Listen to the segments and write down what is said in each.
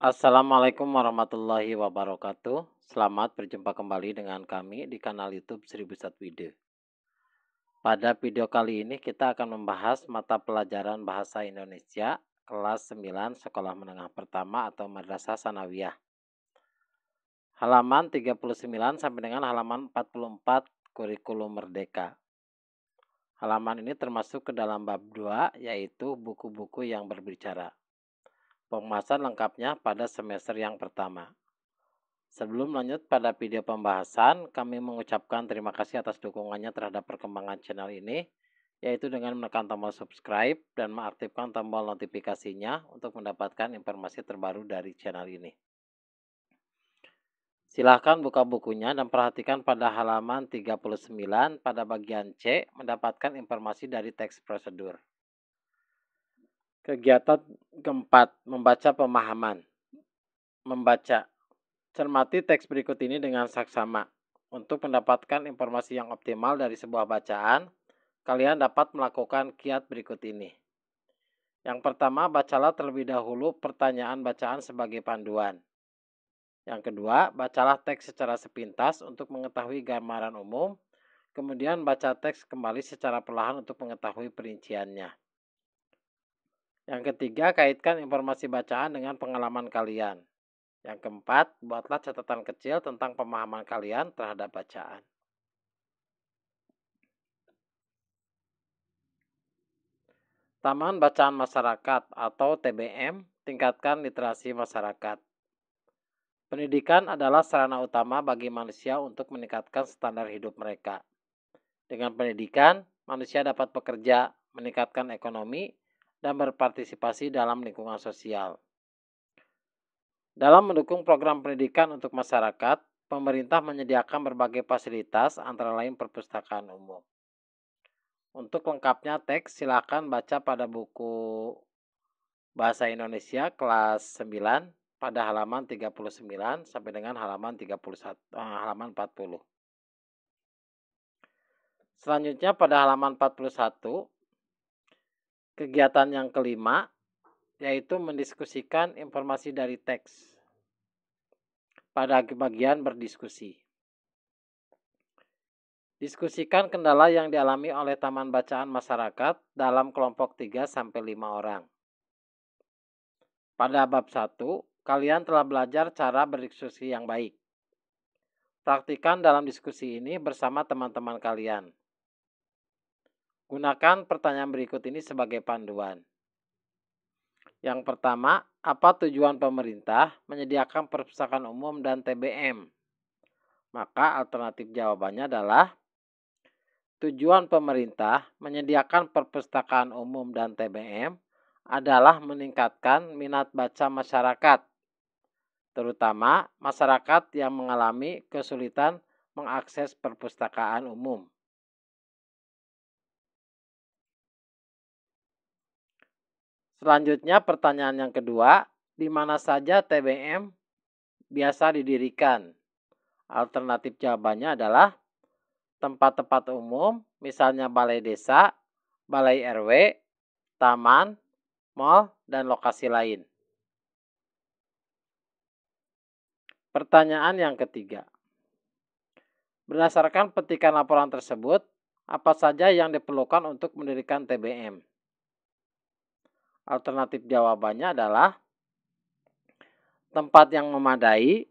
Assalamualaikum warahmatullahi wabarakatuh. Selamat berjumpa kembali dengan kami di kanal YouTube Seribu Satu Ide. Pada video kali ini kita akan membahas mata pelajaran Bahasa Indonesia kelas 9 Sekolah Menengah Pertama atau Madrasah Sanawiyah. Halaman 39 sampai dengan halaman 44 Kurikulum Merdeka. Halaman ini termasuk ke dalam bab 2 yaitu buku-buku yang berbicara. Pembahasan lengkapnya pada semester yang pertama. Sebelum lanjut pada video pembahasan, kami mengucapkan terima kasih atas dukungannya terhadap perkembangan channel ini, yaitu dengan menekan tombol subscribe dan mengaktifkan tombol notifikasinya untuk mendapatkan informasi terbaru dari channel ini. Silahkan buka bukunya dan perhatikan pada halaman 39 pada bagian C mendapatkan informasi dari teks prosedur. Kegiatan keempat, membaca pemahaman. Membaca. Cermati teks berikut ini dengan saksama. Untuk mendapatkan informasi yang optimal dari sebuah bacaan, kalian dapat melakukan kiat berikut ini. Yang pertama, bacalah terlebih dahulu pertanyaan bacaan sebagai panduan. Yang kedua, bacalah teks secara sepintas untuk mengetahui gambaran umum, kemudian baca teks kembali secara perlahan untuk mengetahui perinciannya. Yang ketiga, kaitkan informasi bacaan dengan pengalaman kalian. Yang keempat, buatlah catatan kecil tentang pemahaman kalian terhadap bacaan. Taman Bacaan Masyarakat atau TBM, tingkatkan literasi masyarakat. Pendidikan adalah sarana utama bagi manusia untuk meningkatkan standar hidup mereka. Dengan pendidikan, manusia dapat bekerja, meningkatkan ekonomi, dan berpartisipasi dalam lingkungan sosial. Dalam mendukung program pendidikan untuk masyarakat, pemerintah menyediakan berbagai fasilitas antara lain perpustakaan umum. Untuk lengkapnya teks silakan baca pada buku Bahasa Indonesia kelas 9 pada halaman 39 sampai dengan halaman 40. Selanjutnya pada halaman 41 kegiatan yang kelima yaitu mendiskusikan informasi dari teks. Pada bagian berdiskusi. Diskusikan kendala yang dialami oleh taman bacaan masyarakat dalam kelompok 3 sampai 5 orang. Pada bab 1, kalian telah belajar cara berdiskusi yang baik. Praktikan dalam diskusi ini bersama teman-teman kalian. Gunakan pertanyaan berikut ini sebagai panduan. Yang pertama, apa tujuan pemerintah menyediakan perpustakaan umum dan TBM? Maka alternatif jawabannya adalah tujuan pemerintah menyediakan perpustakaan umum dan TBM adalah meningkatkan minat baca masyarakat, terutama masyarakat yang mengalami kesulitan mengakses perpustakaan umum. Selanjutnya pertanyaan yang kedua, di mana saja TBM biasa didirikan? Alternatif jawabannya adalah tempat-tempat umum, misalnya balai desa, balai RW, taman, mal, dan lokasi lain. Pertanyaan yang ketiga. Berdasarkan petikan laporan tersebut, apa saja yang diperlukan untuk mendirikan TBM? Alternatif jawabannya adalah tempat yang memadai,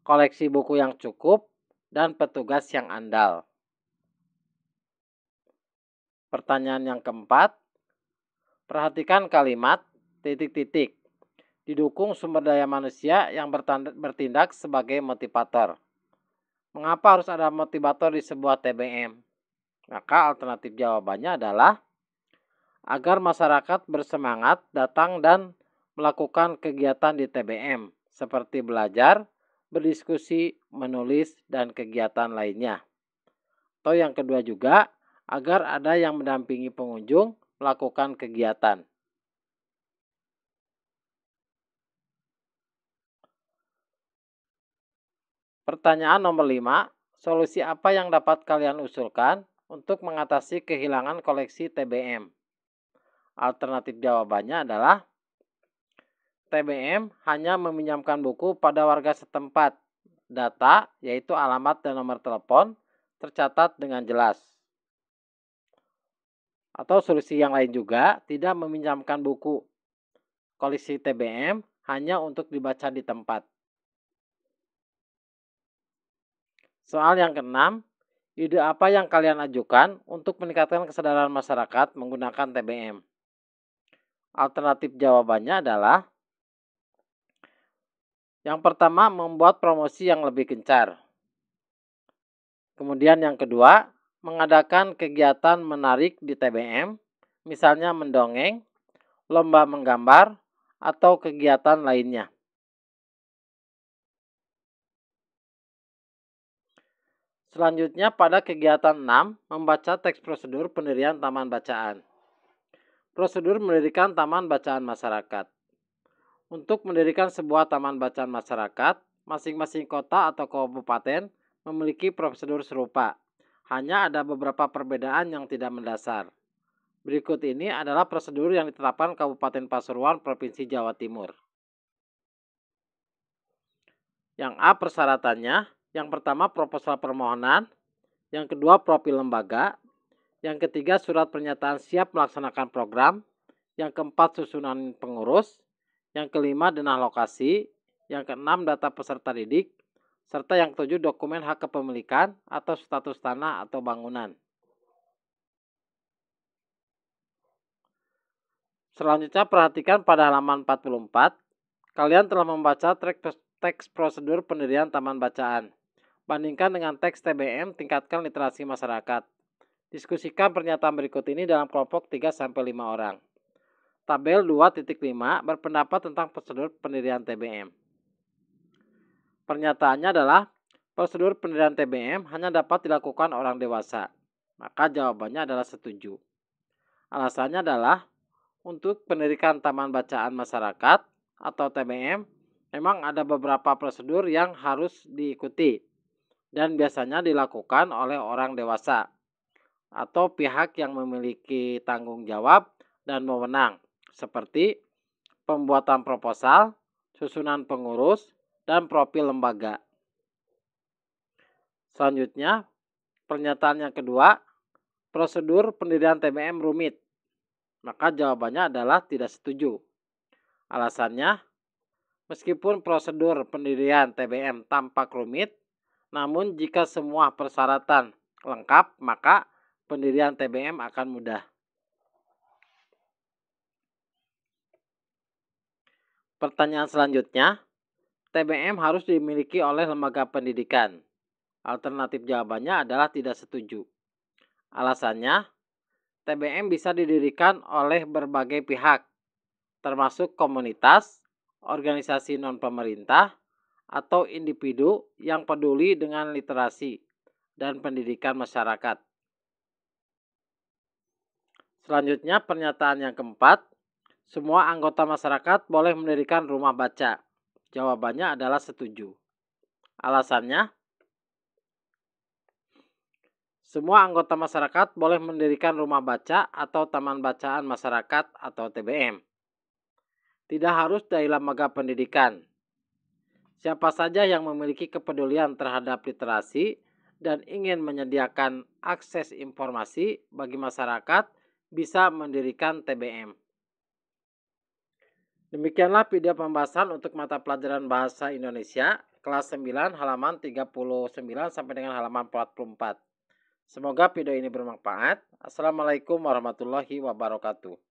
koleksi buku yang cukup, dan petugas yang andal. Pertanyaan yang keempat, perhatikan kalimat titik-titik. Didukung sumber daya manusia yang bertindak sebagai motivator. Mengapa harus ada motivator di sebuah TBM? Maka alternatif jawabannya adalah agar masyarakat bersemangat datang dan melakukan kegiatan di TBM seperti belajar, berdiskusi, menulis, dan kegiatan lainnya. Atau yang kedua juga, agar ada yang mendampingi pengunjung melakukan kegiatan. Pertanyaan nomor 5, solusi apa yang dapat kalian usulkan untuk mengatasi kehilangan koleksi TBM? Alternatif jawabannya adalah TBM hanya meminjamkan buku pada warga setempat. Data, yaitu alamat dan nomor telepon, tercatat dengan jelas. Atau solusi yang lain juga, tidak meminjamkan buku koleksi TBM hanya untuk dibaca di tempat. Soal yang keenam, ide apa yang kalian ajukan untuk meningkatkan kesadaran masyarakat menggunakan TBM? Alternatif jawabannya adalah yang pertama, membuat promosi yang lebih gencar. Kemudian yang kedua, mengadakan kegiatan menarik di TBM, misalnya mendongeng, lomba menggambar, atau kegiatan lainnya. Selanjutnya pada kegiatan 6, membaca teks prosedur pendirian taman bacaan. Prosedur mendirikan taman bacaan masyarakat. Untuk mendirikan sebuah taman bacaan masyarakat, masing-masing kota atau kabupaten memiliki prosedur serupa. Hanya ada beberapa perbedaan yang tidak mendasar. Berikut ini adalah prosedur yang ditetapkan Kabupaten Pasuruan, Provinsi Jawa Timur. Yang A, persyaratannya. Yang pertama, proposal permohonan. Yang kedua, profil lembaga. Yang ketiga, surat pernyataan siap melaksanakan program. Yang keempat, susunan pengurus. Yang kelima, denah lokasi. Yang keenam, data peserta didik. Serta yang ketujuh, dokumen hak kepemilikan atau status tanah atau bangunan. Selanjutnya, perhatikan pada halaman 44. Kalian telah membaca teks prosedur pendirian taman bacaan. Bandingkan dengan teks TBM, tingkatkan literasi masyarakat. Diskusikan pernyataan berikut ini dalam kelompok 3-5 orang. Tabel 2.5 berpendapat tentang prosedur pendirian TBM. Pernyataannya adalah, prosedur pendirian TBM hanya dapat dilakukan orang dewasa. Maka jawabannya adalah setuju. Alasannya adalah, untuk pendirikan taman bacaan masyarakat atau TBM, memang ada beberapa prosedur yang harus diikuti dan biasanya dilakukan oleh orang dewasa atau pihak yang memiliki tanggung jawab dan wewenang, seperti pembuatan proposal, susunan pengurus, dan profil lembaga. Selanjutnya, pernyataan yang kedua, prosedur pendirian TBM rumit. Maka jawabannya adalah tidak setuju. Alasannya, meskipun prosedur pendirian TBM tampak rumit, namun jika semua persyaratan lengkap, maka pendirian TBM akan mudah. Pertanyaan selanjutnya, TBM harus dimiliki oleh lembaga pendidikan. Alternatif jawabannya adalah tidak setuju. Alasannya, TBM bisa didirikan oleh berbagai pihak, termasuk komunitas, organisasi non-pemerintah, atau individu yang peduli dengan literasi dan pendidikan masyarakat. Selanjutnya, pernyataan yang keempat, semua anggota masyarakat boleh mendirikan rumah baca. Jawabannya adalah setuju. Alasannya, semua anggota masyarakat boleh mendirikan rumah baca atau taman bacaan masyarakat atau TBM. Tidak harus dari lembaga pendidikan. Siapa saja yang memiliki kepedulian terhadap literasi dan ingin menyediakan akses informasi bagi masyarakat bisa mendirikan TBM. Demikianlah video pembahasan untuk mata pelajaran Bahasa Indonesia kelas 9 halaman 39 sampai dengan halaman 44. Semoga video ini bermanfaat. Assalamualaikum warahmatullahi wabarakatuh.